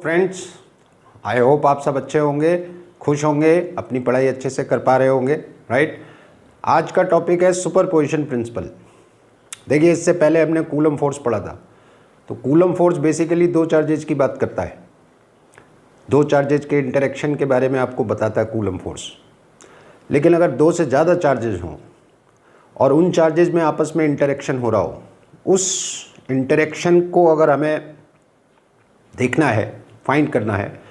Friends, I hope आप सब अच्छे होंगे, खुश होंगे, अपनी पढ़ाई अच्छे से कर पा रहे होंगे, राइट। आज का टॉपिक है सुपरपोजिशन प्रिंसिपल। देखिए, इससे पहले हमने कूलम फोर्स पढ़ा था। तो कूलम फोर्स बेसिकली दो चार्जेज की बात करता है, दो चार्जेज के इंटरेक्शन के बारे में आपको बताता है कूलम फोर्स। लेकिन अगर दो से ज़्यादा चार्जेज हों और उन चार्जेज में आपस में इंटरेक्शन हो रहा हो, उस इंटरेक्शन को अगर हमें देखना है, फाइंड करना है,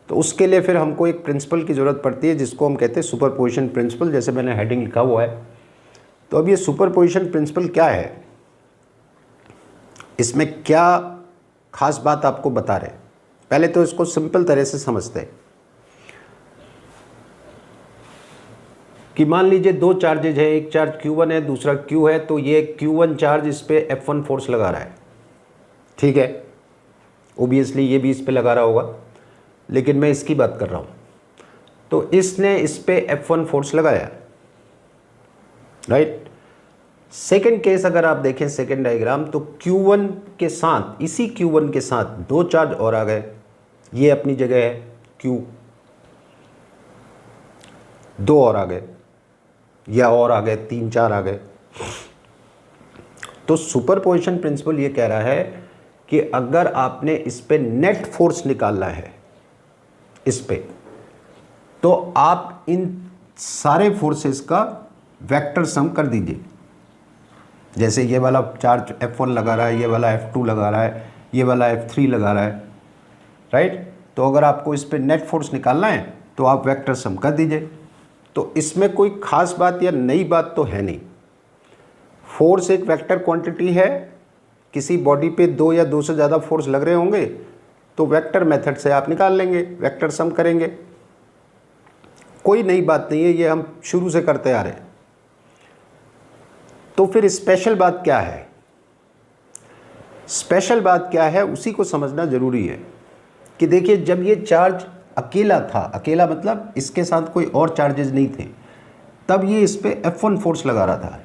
तो उसके लिए फिर हमको एक प्रिंसिपल की ज़रूरत पड़ती है जिसको हम कहते हैं सुपरपोजिशन प्रिंसिपल। जैसे मैंने हेडिंग लिखा हुआ है। तो अब ये सुपरपोजिशन प्रिंसिपल क्या है, इसमें क्या खास बात आपको बता रहे हैं। पहले तो इसको सिंपल तरह से समझते हैं कि मान लीजिए दो चार्जेज है, एक चार्ज Q1 है, दूसरा Q है। तो ये Q1 चार्ज इस पे F1 फोर्स लगा रहा है, ठीक है। ओबियसली ये भी इस पे लगा रहा होगा, लेकिन मैं इसकी बात कर रहा हूँ। तो इसने इस पे F1 फोर्स लगाया, राइट। सेकेंड केस अगर आप देखें, सेकेंड डायग्राम, तो Q1 के साथ, इसी Q1 के साथ दो चार्ज और आ गए। ये अपनी जगह है Q, दो और आ गए, या और आ गए, तीन चार आ गए। तो सुपरपोजिशन प्रिंसिपल ये कह रहा है कि अगर आपने इस पे नेट फोर्स निकालना है इस पे, तो आप इन सारे फोर्सेस का वेक्टर सम कर दीजिए। जैसे ये वाला चार्ज F1 लगा रहा है, ये वाला F2 लगा रहा है, ये वाला F3 लगा रहा है, राइट। तो अगर आपको इस पे नेट फोर्स निकालना है तो आप वेक्टर सम कर दीजिए। तो इसमें कोई खास बात या नई बात तो है नहीं। फोर्स एक वेक्टर क्वांटिटी है। किसी बॉडी पे दो या दो से ज़्यादा फोर्स लग रहे होंगे तो वेक्टर मेथड से आप निकाल लेंगे, वेक्टर सम करेंगे। कोई नई बात नहीं है, ये हम शुरू से करते आ रहे हैं। तो फिर स्पेशल बात क्या है, स्पेशल बात क्या है उसी को समझना ज़रूरी है। कि देखिए, जब ये चार्ज अकेला था, अकेला मतलब इसके साथ कोई और चार्जेस नहीं थे, तब ये इस पे F1 फोर्स लगा रहा था।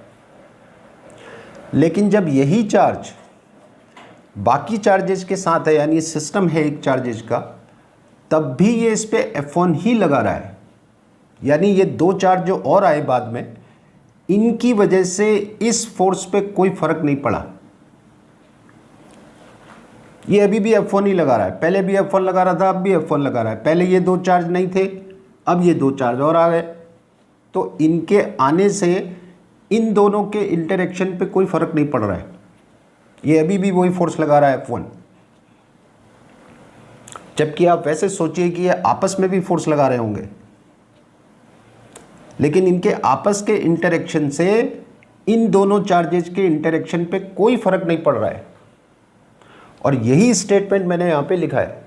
लेकिन जब यही चार्ज बाकी चार्जेस के साथ है, यानी सिस्टम है एक चार्जेस का, तब भी ये इस पे F1 ही लगा रहा है। यानी ये दो चार्ज जो और आए बाद में, इनकी वजह से इस फोर्स पे कोई फर्क नहीं पड़ा। ये अभी भी F1 ही लगा रहा है, पहले भी F1 लगा रहा था, अब भी F1 लगा रहा है। पहले ये दो चार्ज नहीं थे, अब ये दो चार्ज और आ गए। तो इनके आने से इन दोनों के इंटरेक्शन पे कोई फर्क नहीं पड़ रहा है। ये अभी भी वही फोर्स लगा रहा है F1। जबकि आप वैसे सोचिए कि ये आपस में भी फोर्स लगा रहे होंगे, लेकिन इनके आपस के इंटरेक्शन से इन दोनों चार्जेस के इंटरेक्शन पे कोई फर्क नहीं पड़ रहा है। और यही स्टेटमेंट मैंने यहां पे लिखा है।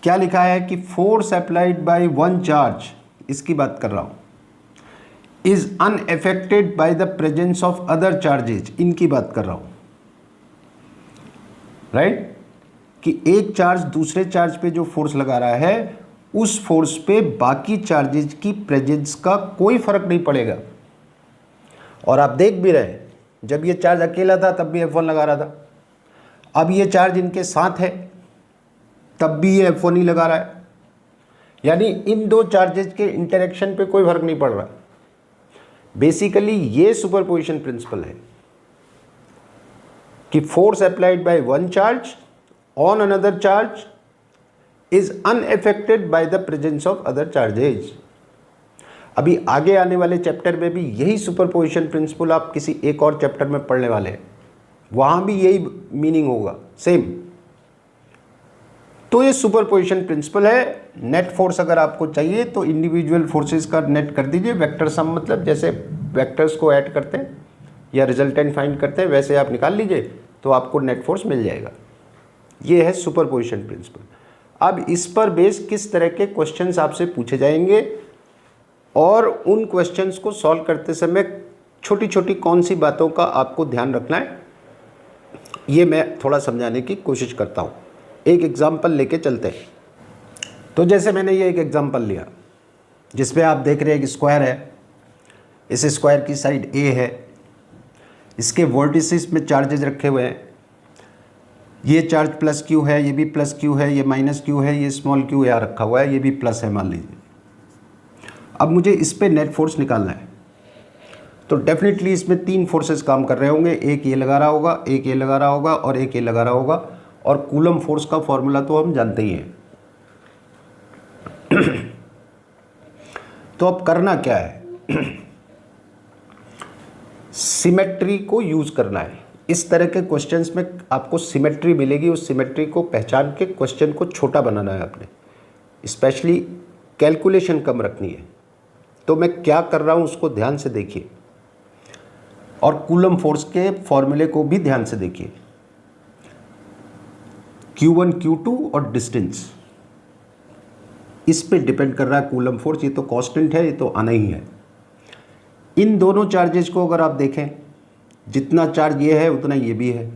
क्या लिखा है कि force applied by one charge, इसकी बात कर रहा हूं, is unaffected by the presence of other charges, इनकी बात कर रहा हूं, राइट। कि एक चार्ज दूसरे चार्ज पे जो फोर्स लगा रहा है, उस फोर्स पे बाकी चार्जेज की प्रेजेंस का कोई फर्क नहीं पड़ेगा। और आप देख भी रहे, जब ये चार्ज अकेला था तब भी F1 लगा रहा था, अब ये चार्ज इनके साथ है तब भी ये F1 ही लगा रहा है। यानी इन दो चार्जेज के इंटरेक्शन पे कोई फर्क नहीं पड़ रहा। बेसिकली ये सुपरपोजिशन प्रिंसिपल है कि force applied by one charge on another charge is unaffected by the presence of other charges. अभी आगे आने वाले चैप्टर में भी यही सुपरपोजिशन प्रिंसिपल आप किसी एक और चैप्टर में पढ़ने वाले हैं, वहां भी यही मीनिंग होगा, सेम। तो ये सुपरपोजिशन प्रिंसिपल है। नेट फोर्स अगर आपको चाहिए तो इंडिविजुअल फोर्सेस का नेट कर दीजिए। वेक्टर सम मतलब जैसे वेक्टर्स को ऐड करते हैं या रिजल्टेंट फाइंड करते हैं, वैसे आप निकाल लीजिए तो आपको नेट फोर्स मिल जाएगा। ये है सुपरपोजिशन प्रिंसिपल। अब इस पर बेस किस तरह के क्वेश्चंस आपसे पूछे जाएंगे और उन क्वेश्चंस को सॉल्व करते समय छोटी छोटी कौन सी बातों का आपको ध्यान रखना है, ये मैं थोड़ा समझाने की कोशिश करता हूँ। एक एग्जाम्पल लेके चलते हैं। तो जैसे मैंने ये एक एग्जाम्पल लिया जिसमें आप देख रहे हैं एक स्क्वायर है, इस स्क्वायर की साइड A है, इसके वर्टिसेस में चार्जेस रखे हुए हैं, ये चार्ज प्लस क्यू है, ये भी प्लस क्यू है, ये माइनस क्यू है, ये स्मॉल क्यू यहाँ रखा हुआ है, ये भी प्लस है मान लीजिए। अब मुझे इस पे नेट फोर्स निकालना है, तो डेफिनेटली इसमें 3 फोर्सेस काम कर रहे होंगे, एक ये लगा रहा होगा, एक ये लगा रहा होगा और एक ये लगा रहा होगा। और कूलम फोर्स का फॉर्मूला तो हम जानते ही हैं। तो अब करना क्या है, सिमेट्री को यूज करना है। इस तरह के क्वेश्चंस में आपको सिमेट्री मिलेगी, उस सिमेट्री को पहचान के क्वेश्चन को छोटा बनाना है आपने, स्पेशली कैलकुलेशन कम रखनी है। तो मैं क्या कर रहा हूं उसको ध्यान से देखिए और कूलम फोर्स के फॉर्मूले को भी ध्यान से देखिए। Q1 Q2 और डिस्टेंस, इस पे डिपेंड कर रहा है कूलम फोर्स। ये तो कांस्टेंट है, ये तो आना ही है। इन दोनों चार्जेस को अगर आप देखें, जितना चार्ज ये है उतना ये भी है।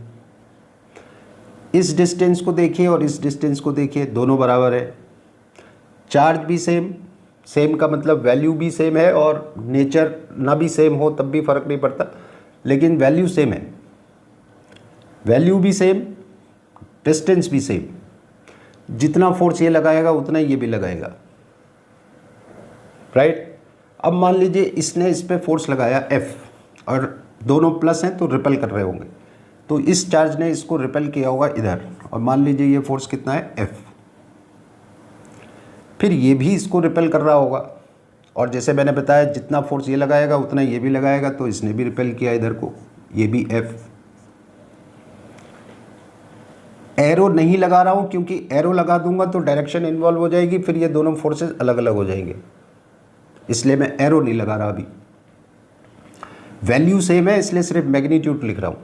इस डिस्टेंस को देखिए और इस डिस्टेंस को देखिए, दोनों बराबर है। चार्ज भी सेम, सेम का मतलब वैल्यू भी सेम है, और नेचर ना भी सेम हो तब भी फर्क नहीं पड़ता, लेकिन वैल्यू सेम है। वैल्यू भी सेम, डिस्टेंस भी सेम। जितना फोर्स ये लगाएगा उतना ये भी लगाएगा, राइट। अब मान लीजिए इसने इस पे फोर्स लगाया F, और दोनों प्लस हैं तो रिपेल कर रहे होंगे, तो इस चार्ज ने इसको रिपेल किया होगा इधर, और मान लीजिए ये फोर्स कितना है F। फिर ये भी इसको रिपेल कर रहा होगा, और जैसे मैंने बताया जितना फोर्स ये लगाएगा उतना ये भी लगाएगा, तो इसने भी रिपेल किया इधर को, ये भी F। एरो नहीं लगा रहा हूँ क्योंकि एरो लगा दूंगा तो डायरेक्शन इन्वॉल्व हो जाएगी, फिर ये दोनों फोर्सेस अलग अलग हो जाएंगे, इसलिए मैं एरो नहीं लगा रहा अभी। वैल्यू सेम है इसलिए सिर्फ मैग्नीट्यूड लिख रहा हूँ।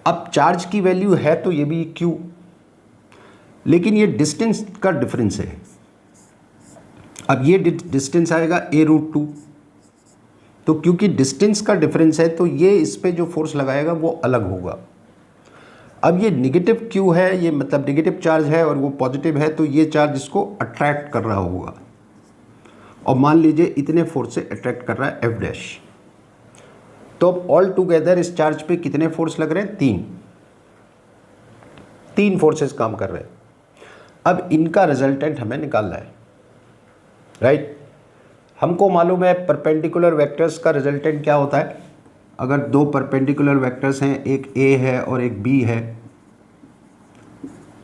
अब चार्ज की वैल्यू है तो ये भी Q, लेकिन ये डिस्टेंस का डिफरेंस है। अब ये डिस्टेंस आएगा a√2, तो क्योंकि डिस्टेंस का डिफरेंस है तो ये इस पे जो फोर्स लगाएगा वो अलग होगा। अब ये निगेटिव Q है, ये मतलब निगेटिव चार्ज है और वो पॉजिटिव है, तो ये चार्ज इसको अट्रैक्ट कर रहा होगा, और मान लीजिए इतने फोर्स से अट्रैक्ट कर रहा है F'। तो अब ऑल टुगेदर इस चार्ज पे कितने फोर्स लग रहे हैं, 3 फोर्सेस काम कर रहे हैं। अब इनका रिजल्टेंट हमें निकालना है, राइट। हमको मालूम है परपेंडिकुलर वेक्टर्स का रिजल्टेंट क्या होता है। अगर 2 परपेंडिकुलर वेक्टर्स हैं, एक A है और एक B है,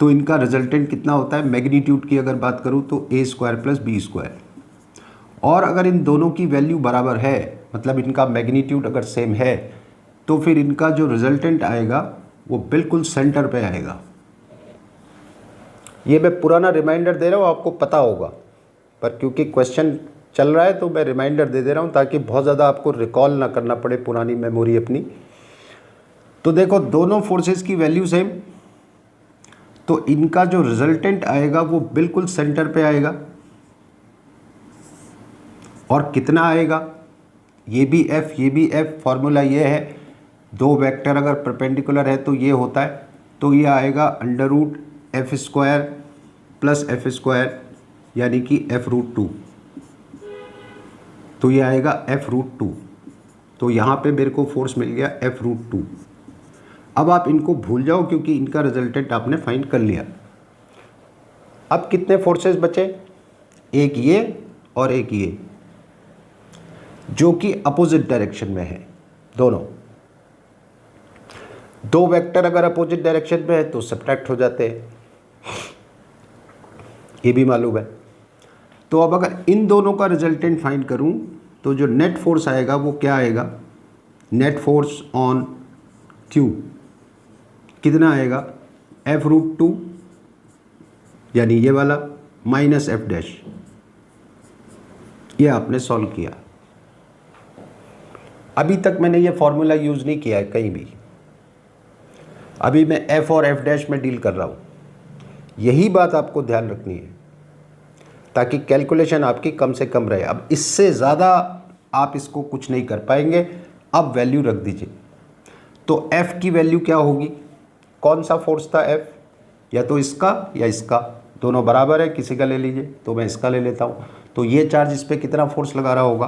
तो इनका रिजल्टेंट कितना होता है। मैग्नीट्यूड की अगर बात करूं तो a² + b², और अगर इन दोनों की वैल्यू बराबर है, मतलब इनका मैग्नीट्यूड अगर सेम है, तो फिर इनका जो रिजल्टेंट आएगा वो बिल्कुल सेंटर पे आएगा। ये मैं पुराना रिमाइंडर दे रहा हूँ, आपको पता होगा, पर क्योंकि क्वेश्चन चल रहा है तो मैं रिमाइंडर दे रहा हूँ ताकि बहुत ज़्यादा आपको रिकॉल ना करना पड़े पुरानी मेमोरी अपनी। तो देखो दोनों फोर्सेस की वैल्यू सेम, तो इनका जो रिजल्टेंट आएगा वो बिल्कुल सेंटर पे आएगा। और कितना आएगा, ये भी F ये भी F। फॉर्मूला ये है, 2 वेक्टर अगर परपेंडिकुलर है तो ये होता है, तो ये आएगा √F² + F², यानी कि F√2, तो ये आएगा F√2। तो यहाँ पे मेरे को फोर्स मिल गया F√2। अब आप इनको भूल जाओ क्योंकि इनका रिजल्टेंट आपने फाइंड कर लिया। अब कितने फोर्सेस बचे, एक ये और एक ये, जो कि अपोजिट डायरेक्शन में है दोनों। 2 वेक्टर अगर अपोजिट डायरेक्शन में है तो सब्ट्रैक्ट हो जाते हैं, ये भी मालूम है। तो अब अगर इन दोनों का रिजल्टेंट फाइंड करूं तो जो नेट फोर्स आएगा वो क्या आएगा, नेट फोर्स ऑन Q कितना आएगा, F√2, यानी ये वाला -F'। ये आपने सॉल्व किया। अभी तक मैंने ये फॉर्मूला यूज़ नहीं किया है कहीं भी, अभी मैं F और F' में डील कर रहा हूँ। यही बात आपको ध्यान रखनी है ताकि कैलकुलेशन आपकी कम से कम रहे। अब इससे ज़्यादा आप इसको कुछ नहीं कर पाएंगे। अब वैल्यू रख दीजिए, तो F की वैल्यू क्या होगी, कौन सा फोर्स था F, या तो इसका या इसका, दोनों बराबर है, किसी का ले लीजिए, तो मैं इसका ले लेता हूँ। तो ये चार्ज इस पर कितना फोर्स लगा रहा होगा,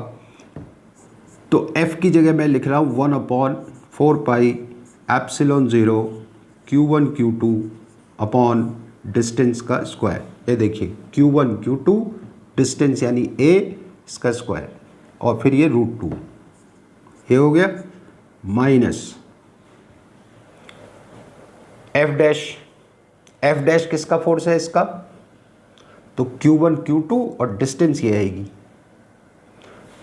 तो F की जगह मैं लिख रहा हूँ 1/4πε0 Q1 Q2 अपॉन डिस्टेंस का स्क्वायर। ये देखिए Q1 Q2 डिस्टेंस यानी a इसका स्क्वायर और फिर ये √2, ये हो गया माइनस एफ डैश किसका फोर्स है इसका, तो Q1 Q2 और डिस्टेंस ये आएगी,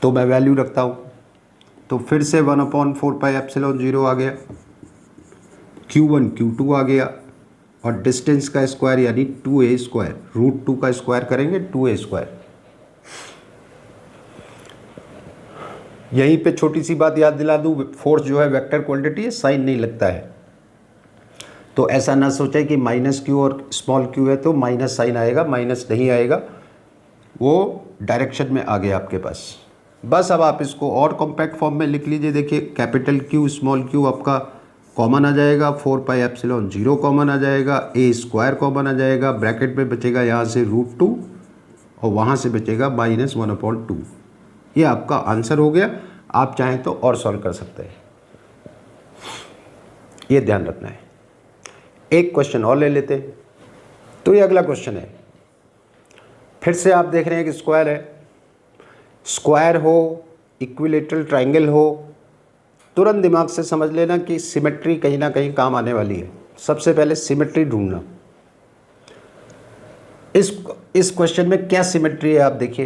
तो मैं वैल्यू रखता हूँ, तो फिर से 1/4πε0 आ गया, Q1 Q2 आ गया और डिस्टेंस का स्क्वायर यानी 2a स्क्वायर, √2 का स्क्वायर करेंगे 2a स्क्वायर। यहीं पे छोटी सी बात याद दिला दूँ, फोर्स जो है वेक्टर क्वांटिटी है, साइन नहीं लगता है, तो ऐसा ना सोचे कि -q और स्मॉल q है तो माइनस साइन आएगा, माइनस नहीं आएगा, वो डायरेक्शन में आ गया आपके पास। बस अब आप इसको और कॉम्पैक्ट फॉर्म में लिख लीजिए। देखिए कैपिटल Q स्मॉल q आपका कॉमन आ जाएगा, 4πε0 कॉमन आ जाएगा, a स्क्वायर कॉमन आ जाएगा, ब्रैकेट में बचेगा यहाँ से √2 और वहाँ से बचेगा -1/2। ये आपका आंसर हो गया। आप चाहें तो और सॉल्व कर सकते हैं, ये ध्यान रखना है। एक क्वेश्चन और ले लेते हैं। तो ये अगला क्वेश्चन है, फिर से आप देख रहे हैं कि स्क्वायर है, स्क्वायर हो, इक्विलेटरल ट्रायंगल हो, तुरंत दिमाग से समझ लेना कि सिमेट्री कहीं ना कहीं काम आने वाली है। सबसे पहले सिमेट्री ढूंढना। इस क्वेश्चन में क्या सिमेट्री है आप देखिए,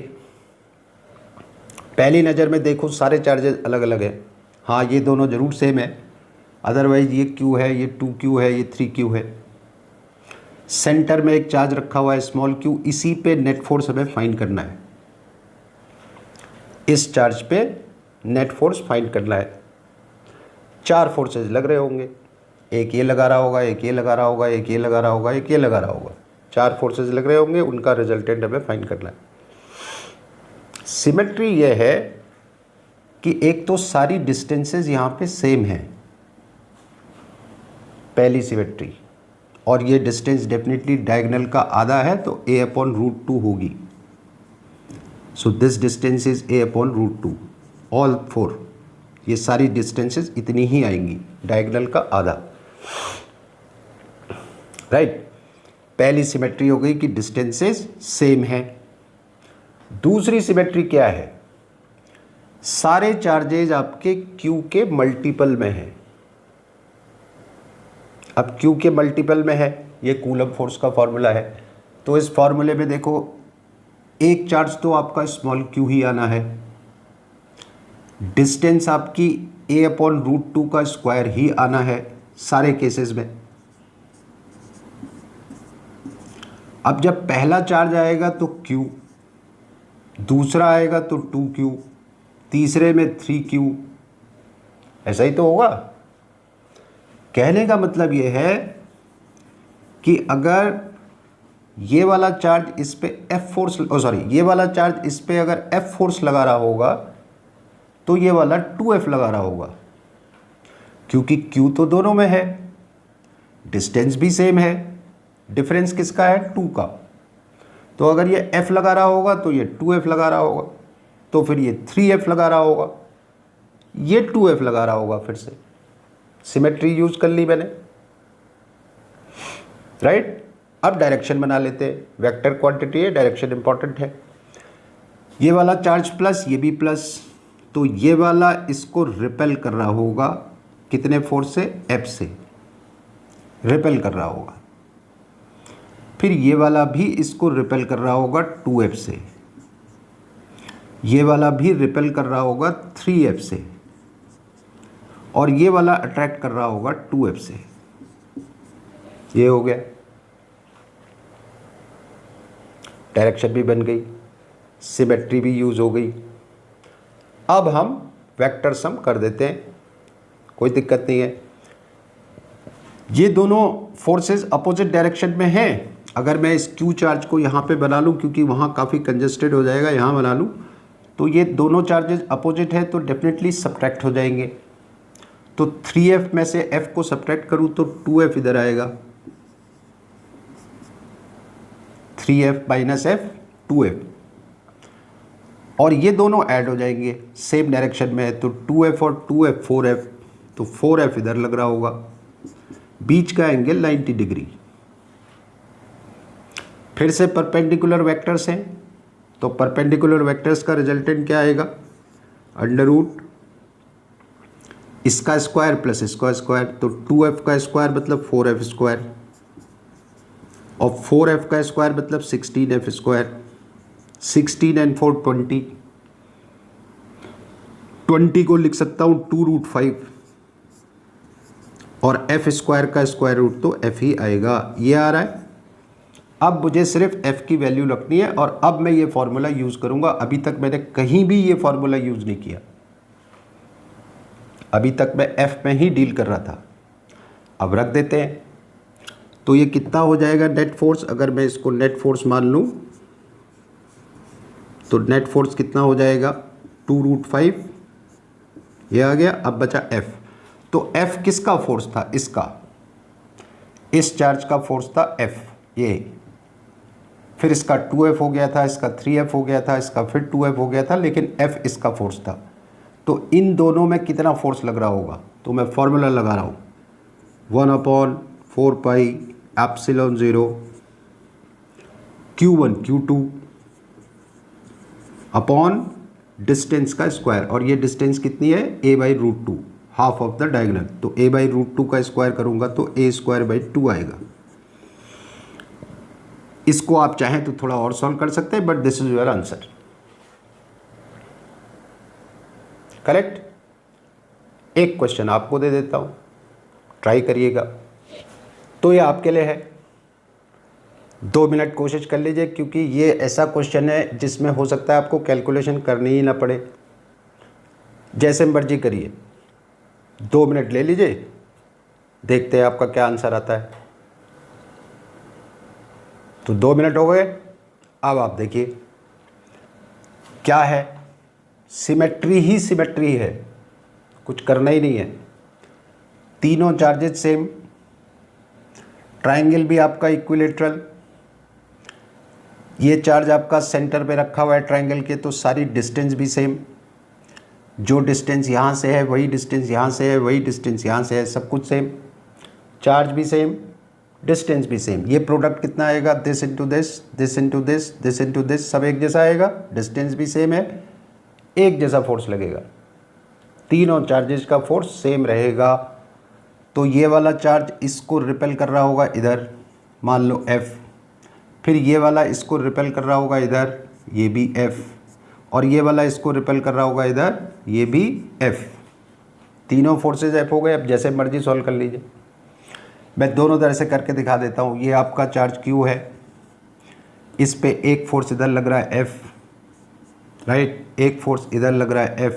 पहली नज़र में देखो सारे चार्जेस अलग अलग हैं। हाँ ये दोनों ज़रूर सेम है, अदरवाइज ये Q है, ये 2Q है, ये 3Q है। सेंटर में एक चार्ज रखा हुआ है स्मॉल q, इसी पे नेट फोर्स हमें फाइंड करना है, इस चार्ज पे नेट फोर्स फाइंड करना है। 4 फोर्सेस लग रहे होंगे, एक ये लगा रहा होगा, एक ये लगा रहा होगा, एक ये लगा रहा होगा, एक ये लगा रहा होगा, 4 फोर्सेस लग रहे होंगे, उनका रिजल्टेंट हमें फाइंड करना है। सिमेट्री ये है कि एक तो सारी डिस्टेंसेस यहाँ पे सेम हैं, पहली सिमेट्री, और ये डिस्टेंस डेफिनेटली डायगोनल का आधा है तो a/√2 होगी। So this distance is a/√2, all 4, ये सारी डिस्टेंसेस इतनी ही आएंगी, डायगोनल का आधा, राइट। पहली सिमेट्री हो गई कि डिस्टेंसेस सेम हैं। दूसरी सिमेट्री क्या है, सारे चार्जेज आपके Q के मल्टीपल में हैं। अब Q के मल्टीपल में है, ये कूलम फोर्स का फॉर्मूला है, तो इस फॉर्मूले में देखो एक चार्ज तो आपका स्मॉल q ही आना है, डिस्टेंस आपकी a/√2 का स्क्वायर ही आना है सारे केसेस में। अब जब पहला चार्ज आएगा तो q, दूसरा आएगा तो 2q, तीसरे में 3q, ऐसा ही तो होगा। कहने का मतलब ये है कि अगर ये वाला चार्ज इस पे F फोर्स, ये वाला चार्ज इस पे अगर F फोर्स लगा रहा होगा तो ये वाला 2F लगा रहा होगा, क्योंकि Q तो दोनों में है, डिस्टेंस भी सेम है, डिफरेंस किसका है 2 का, तो अगर ये F लगा रहा होगा तो ये 2F लगा रहा होगा, तो फिर ये 3F लगा रहा होगा, ये 2F लगा रहा होगा। फिर से सिमेट्री यूज कर ली मैंने, राइट। अब डायरेक्शन बना लेते हैं, वेक्टर क्वांटिटी है, डायरेक्शन इंपॉर्टेंट है। ये वाला चार्ज प्लस, ये भी प्लस, तो ये वाला इसको रिपेल कर रहा होगा, कितने फोर्स से, F से रिपेल कर रहा होगा। फिर ये वाला भी इसको रिपेल कर रहा होगा 2F से, ये वाला भी रिपेल कर रहा होगा 3F से, और ये वाला अट्रैक्ट कर रहा होगा 2F से। ये हो गया, डायरेक्शन भी बन गई, सिमेट्री भी यूज हो गई। अब हम वेक्टर सम कर देते हैं, कोई दिक्कत नहीं है। ये दोनों फोर्सेस अपोजिट डायरेक्शन में हैं। अगर मैं इस Q चार्ज को यहाँ पे बना लूँ, क्योंकि वहाँ काफ़ी कंजस्टेड हो जाएगा, यहाँ बना लूँ तो ये दोनों चार्जेस अपोजिट है तो डेफिनेटली सब्ट्रैक्ट हो जाएंगे। तो 3F में से F को सब्ट्रैक्ट करूँ तो 2F इधर आएगा, 3F माइनस F 2F, और ये दोनों ऐड हो जाएंगे, सेम डायरेक्शन में है तो 2F और 2F 4F, तो 4F इधर लग रहा होगा, बीच का एंगल 90 डिग्री। फिर से परपेंडिकुलर वेक्टर्स हैं, तो परपेंडिकुलर वेक्टर्स का रिजल्टेंट क्या आएगा, अंडर रूट इसका स्क्वायर प्लस इसका स्क्वायर, तो 2f का स्क्वायर मतलब 4f स्क्वायर, और 4f का स्क्वायर मतलब 16f स्क्वायर। 16 एंड 4 20, 20 को लिख सकता हूँ 2√5, और f स्क्वायर का स्क्वायर रूट तो f ही आएगा, ये आ रहा है। अब मुझे सिर्फ f की वैल्यू रखनी है, और अब मैं ये फॉर्मूला यूज़ करूँगा। अभी तक मैंने कहीं भी ये फॉर्मूला यूज़ नहीं किया, अभी तक मैं f में ही डील कर रहा था। अब रख देते हैं, तो ये कितना हो जाएगा नेट फोर्स, अगर मैं इसको नेट फोर्स मान लूँ तो नेट फोर्स कितना हो जाएगा 2√5, ये आ गया। अब बचा f, तो f किसका फोर्स था, इसका, इस चार्ज का फोर्स था f, ये, फिर इसका 2f हो गया था, इसका 3f हो गया था, इसका फिर 2f हो गया था, लेकिन f इसका फोर्स था। तो इन दोनों में कितना फोर्स लग रहा होगा, तो मैं फॉर्मूला लगा रहा हूँ 1/4πε0 Q1 Q2 अपॉन डिस्टेंस का स्क्वायर, और ये डिस्टेंस कितनी है a/√2, half of the diagonal, तो a/√2 का स्क्वायर करूँगा तो a²/2 आएगा। इसको आप चाहें तो थोड़ा और सॉल्व कर सकते हैं, but this is your answer, correct. एक क्वेश्चन आपको दे देता हूं, ट्राई करिएगा। तो ये आपके लिए है, 2 मिनट कोशिश कर लीजिए, क्योंकि ये ऐसा क्वेश्चन है जिसमें हो सकता है आपको कैलकुलेशन करनी ही ना पड़े, जैसे मर्जी करिए। 2 मिनट ले लीजिए, देखते हैं आपका क्या आंसर आता है। तो 2 मिनट हो गए। अब आप देखिए क्या है, सिमेट्री ही सिमेट्री है, कुछ करना ही नहीं है। तीनों चार्जेस सेम, ट्रायंगल भी आपका इक्विलेटरल, ये चार्ज आपका सेंटर पे रखा हुआ है ट्रायंगल के, तो सारी डिस्टेंस भी सेम, जो डिस्टेंस यहाँ से है वही डिस्टेंस यहाँ से है, वही डिस्टेंस यहाँ से है, सब कुछ सेम, चार्ज भी सेम, डिस्टेंस भी सेम। ये प्रोडक्ट कितना आएगा, this into this, this into this, this into this, सब एक जैसा आएगा, डिस्टेंस भी सेम है, एक जैसा फोर्स लगेगा, तीनों चार्जेस का फोर्स सेम रहेगा। तो ये वाला चार्ज इसको रिपेल कर रहा होगा इधर, मान लो F, फिर ये वाला इसको रिपेल कर रहा होगा इधर, ये भी F, और ये वाला इसको रिपेल कर रहा होगा इधर, ये भी F। तीनों फोर्सेज F हो गए। अब जैसे मर्जी सॉल्व कर लीजिए, मैं दोनों तरह से करके दिखा देता हूँ। ये आपका चार्ज Q है, इस पे एक फोर्स इधर लग रहा है F, राइट, एक फोर्स इधर लग रहा है F,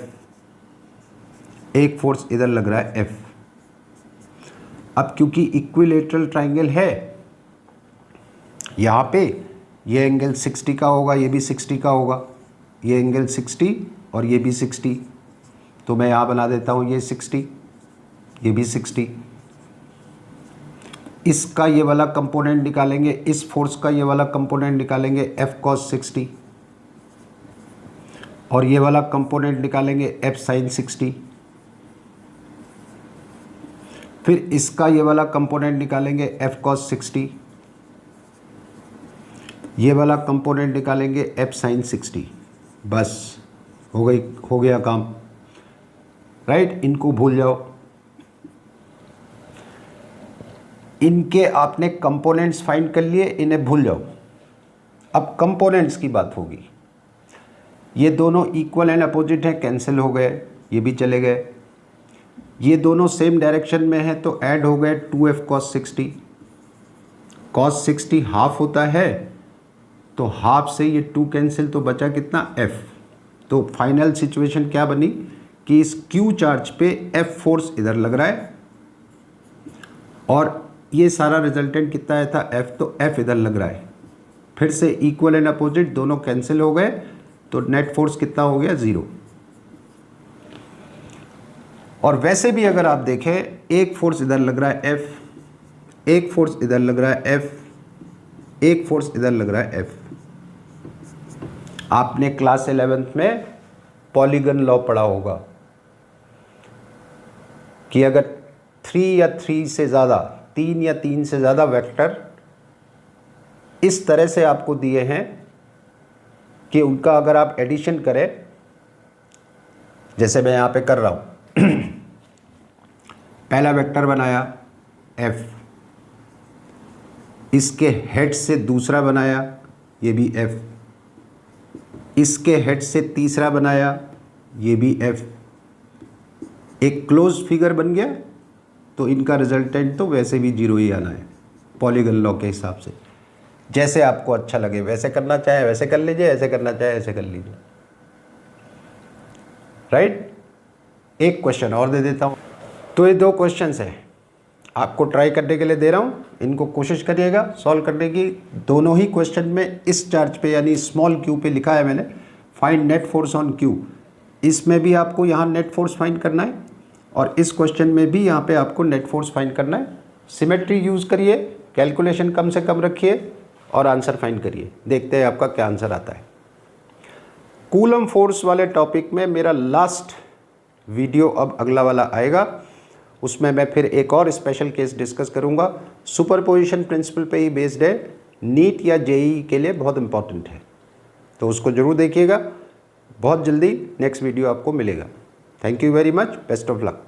एक फोर्स इधर लग रहा है F। अब क्योंकि इक्विलेटरल ट्रायंगल है, यहाँ पे ये एंगल 60 का होगा, ये भी 60 का होगा, ये एंगल 60 और ये भी 60, तो मैं यहाँ बना देता हूँ ये 60, ये भी 60। इसका ये वाला कंपोनेंट निकालेंगे, इस फोर्स का ये वाला कंपोनेंट निकालेंगे F cos 60, और ये वाला कंपोनेंट निकालेंगे F sin 60, फिर इसका ये वाला कंपोनेंट निकालेंगे F cos 60, ये वाला कंपोनेंट निकालेंगे F sin 60। बस हो गया काम, राइट। इनको भूल जाओ, इनके आपने कंपोनेंट्स फाइंड कर लिए, इन्हें भूल जाओ। अब कंपोनेंट्स की बात होगी। ये दोनों इक्वल एंड अपोजिट हैं, कैंसिल हो गए, ये भी चले गए। ये दोनों सेम डायरेक्शन में है तो ऐड हो गए 2f cos 60। cos 60 हाफ होता है, तो हाफ से ये 2 कैंसिल, तो बचा कितना f। तो फाइनल सिचुएशन क्या बनी कि इस q चार्ज पे f फोर्स इधर लग रहा है, और ये सारा रिजल्टेंट कितना आया था f, तो f इधर लग रहा है। फिर से इक्वल एंड अपोजिट दोनों कैंसिल हो गए, तो नेट फोर्स कितना हो गया 0। और वैसे भी अगर आप देखें, एक फोर्स इधर लग रहा है F, एक फोर्स इधर लग रहा है F, एक फोर्स इधर लग रहा है F। आपने क्लास 11th में पॉलीगन लॉ पढ़ा होगा कि अगर 3 या 3 से ज़्यादा 3 या 3 से ज़्यादा वेक्टर इस तरह से आपको दिए हैं कि उनका अगर आप एडिशन करें, जैसे मैं यहाँ पे कर रहा हूँ पहला वेक्टर बनाया f, इसके हेड से दूसरा बनाया ये भी f, इसके हेड से तीसरा बनाया ये भी f, एक क्लोज फिगर बन गया, तो इनका रिजल्टेंट तो वैसे भी 0 ही आना है पॉलीगन लॉ के हिसाब से। जैसे आपको अच्छा लगे वैसे करना चाहे वैसे कर लीजिए, ऐसे करना चाहे ऐसे कर लीजिए, राइट। एक क्वेश्चन और दे देता हूँ। तो ये 2 क्वेश्चंस हैं, आपको ट्राई करने के लिए दे रहा हूँ, इनको कोशिश करिएगा सॉल्व करने की। दोनों ही क्वेश्चन में इस चार्ज पे यानी स्मॉल q पे लिखा है मैंने find net force on q। इसमें भी आपको यहाँ नेट फोर्स फाइंड करना है और इस क्वेश्चन में भी यहाँ पे आपको नेट फोर्स फाइंड करना है। सिमेट्री यूज़ करिए, कैलकुलेशन कम से कम रखिए और आंसर फाइंड करिए। देखते हैं आपका क्या आंसर आता है। कूलम फोर्स वाले टॉपिक में मेरा लास्ट वीडियो अब अगला वाला आएगा, उसमें मैं फिर एक और स्पेशल केस डिस्कस करूंगा। सुपरपोजिशन प्रिंसिपल पे ही बेस्ड है, नीट या जेईई के लिए बहुत इंपॉर्टेंट है, तो उसको ज़रूर देखिएगा। बहुत जल्दी नेक्स्ट वीडियो आपको मिलेगा। Thank you very much, best of luck.